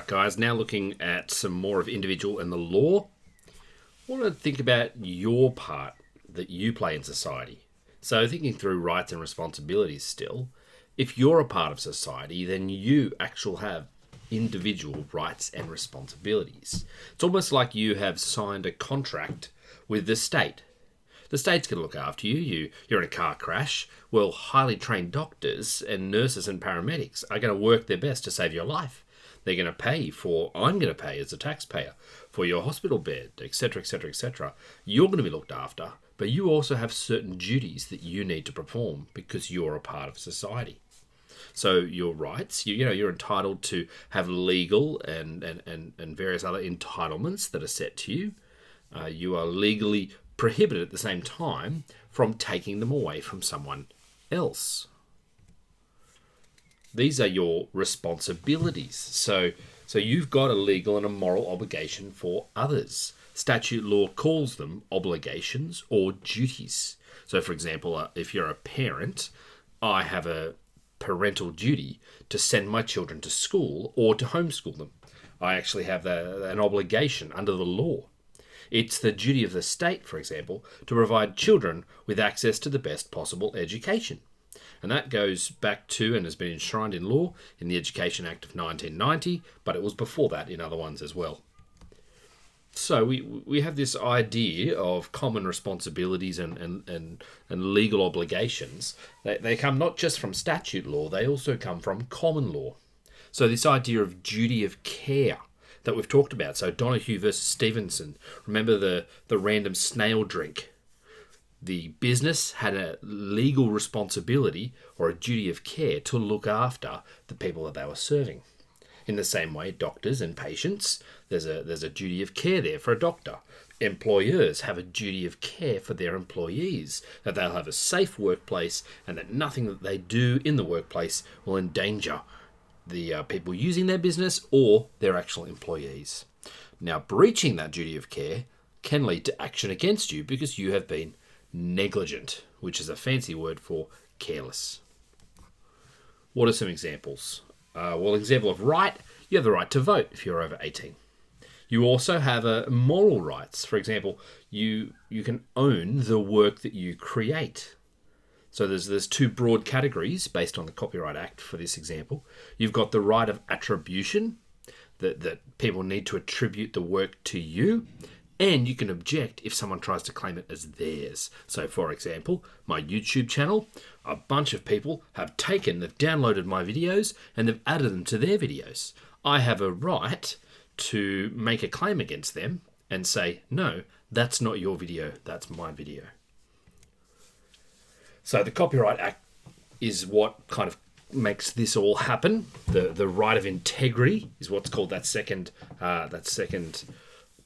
Alright guys, now looking at some more of individual and the law. I want to think about your part that you play in society. So thinking through rights and responsibilities still, if you're a part of society, then you actually have individual rights and responsibilities. It's almost like you have signed a contract with the state. The state's going to look after you. You're in a car crash. Well, highly trained doctors and nurses and paramedics are going to work their best to save your life. They're going to pay for, I'm going to pay as a taxpayer for your hospital bed, etc., etc., etc. You're going to be looked after, but you also have certain duties that you need to perform because you're a part of society. So your rights, you're entitled to have legal and various other entitlements that are set to you. You are legally prohibited at the same time from taking them away from someone else. These are your responsibilities. So you've got a legal and a moral obligation for others. Statute law calls them obligations or duties. So for example, if you're a parent, I have a parental duty to send my children to school or to homeschool them. I actually have an obligation under the law. It's the duty of the state, for example, to provide children with access to the best possible education. And that goes back to and has been enshrined in law in the Education Act of 1990, but it was before that in other ones as well. So we have this idea of common responsibilities and legal obligations. They come not just from statute law, they also come from common law. So this idea of duty of care that we've talked about. So Donahue versus Stevenson. Remember the random snail drink. The business had a legal responsibility or a duty of care to look after the people that they were serving. In the same way, doctors and patients, there's a duty of care there for a doctor. Employers have a duty of care for their employees, that they'll have a safe workplace and that nothing that they do in the workplace will endanger the people using their business or their actual employees. Now, breaching that duty of care can lead to action against you because you have been negligent, which is a fancy word for careless. What are some examples? Example of right, you have the right to vote if you're over 18. You also have moral rights. For example, you can own the work that you create. So there's two broad categories based on the Copyright Act for this example. You've got the right of attribution, that people need to attribute the work to you, and you can object if someone tries to claim it as theirs. So for example, my YouTube channel, a bunch of people they've downloaded my videos and they've added them to their videos. I have a right to make a claim against them and say, no, that's not your video, that's my video. So the Copyright Act is what kind of makes this all happen. The right of integrity is what's called that second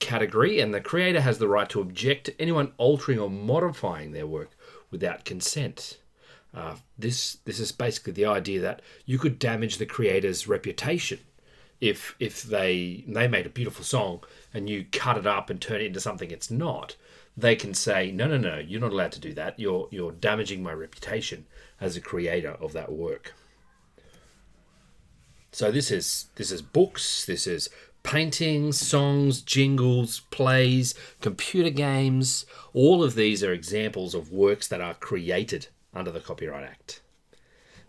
category, and the creator has the right to object to anyone altering or modifying their work without consent. This is basically the idea that you could damage the creator's reputation if they made a beautiful song and you cut it up and turn it into something it's not. They can say, no, you're not allowed to do that. You're damaging my reputation as a creator of that work. So this is books, this is paintings, songs, jingles, plays, computer games. All of these are examples of works that are created under the Copyright Act.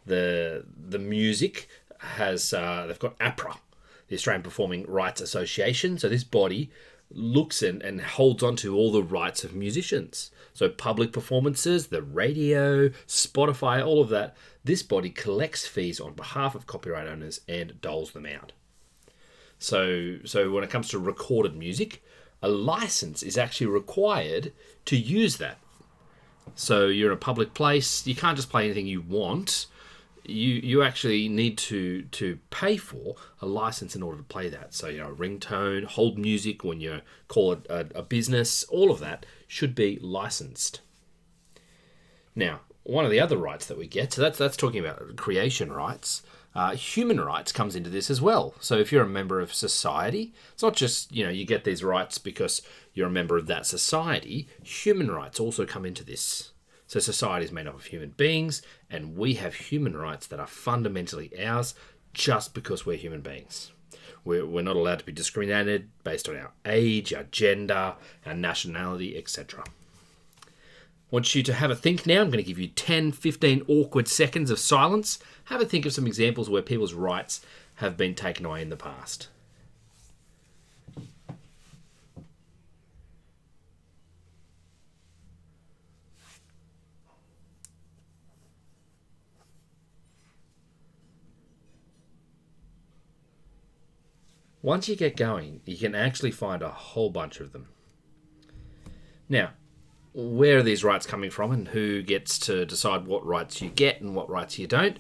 The music has they've got APRA, the Australian Performing Rights Association. So this body looks and holds on to all the rights of musicians. So public performances, the radio, Spotify, all of that. This body collects fees on behalf of copyright owners and doles them out. So when it comes to recorded music, a license is actually required to use that. So you're in a public place, you can't just play anything you want. You actually need to pay for a license in order to play that. So, a ringtone, hold music when you call it a business, all of that should be licensed. Now, one of the other rights that we get, so that's talking about creation rights. Human rights comes into this as well. So if you're a member of society, it's not just, you get these rights because you're a member of that society. Human rights also come into this. So society is made up of human beings, and we have human rights that are fundamentally ours just because we're human beings. We're not allowed to be discriminated based on our age, our gender, our nationality, etc. I want you to have a think now. I'm going to give you 10, 15 awkward seconds of silence. Have a think of some examples where people's rights have been taken away in the past. Once you get going, you can actually find a whole bunch of them. Now, where are these rights coming from and who gets to decide what rights you get and what rights you don't?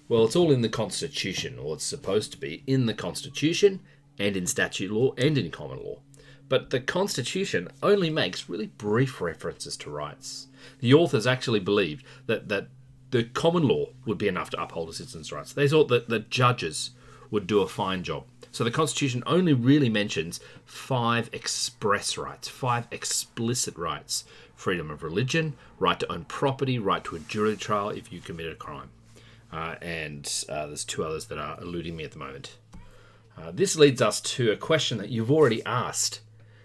Well, it's all in the Constitution, or it's supposed to be in the Constitution and in statute law and in common law. But the Constitution only makes really brief references to rights. The authors actually believed that the common law would be enough to uphold a citizen's rights. They thought that the judges would do a fine job. So the Constitution only really mentions 5 express rights, 5 explicit rights. Freedom of religion, right to own property, right to a jury trial if you committed a crime. And there's 2 others that are eluding me at the moment. This leads us to a question that you've already asked.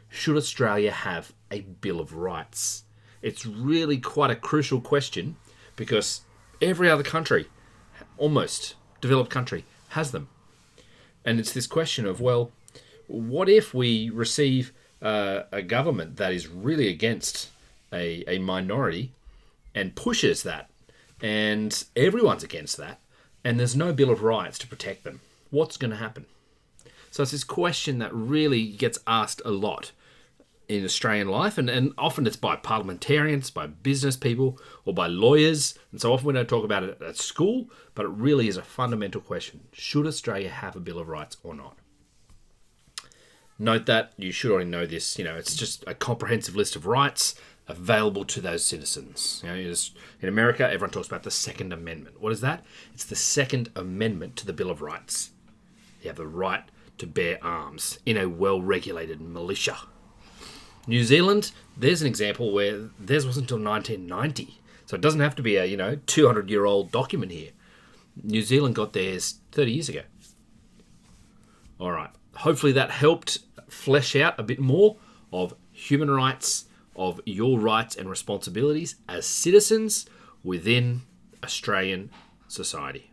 Should Australia have a Bill of Rights? It's really quite a crucial question because every other country, almost developed country, has them. And it's this question of, well, what if we receive a government that is really against a minority and pushes that, and everyone's against that, and there's no Bill of Rights to protect them? What's going to happen? So it's this question that really gets asked a lot in Australian life, and often it's by parliamentarians, by business people, or by lawyers, and so often we don't talk about it at school, but it really is a fundamental question. Should Australia have a Bill of Rights or not? Note that you should already know this. It's just a comprehensive list of rights available to those citizens. In America, everyone talks about the Second Amendment. What is that? It's the Second Amendment to the Bill of Rights. You have the right to bear arms in a well-regulated militia. New Zealand, there's an example where theirs wasn't until 1990. So it doesn't have to be a 200-year-old document here. New Zealand got theirs 30 years ago. All right. Hopefully that helped flesh out a bit more of human rights, of your rights and responsibilities as citizens within Australian society.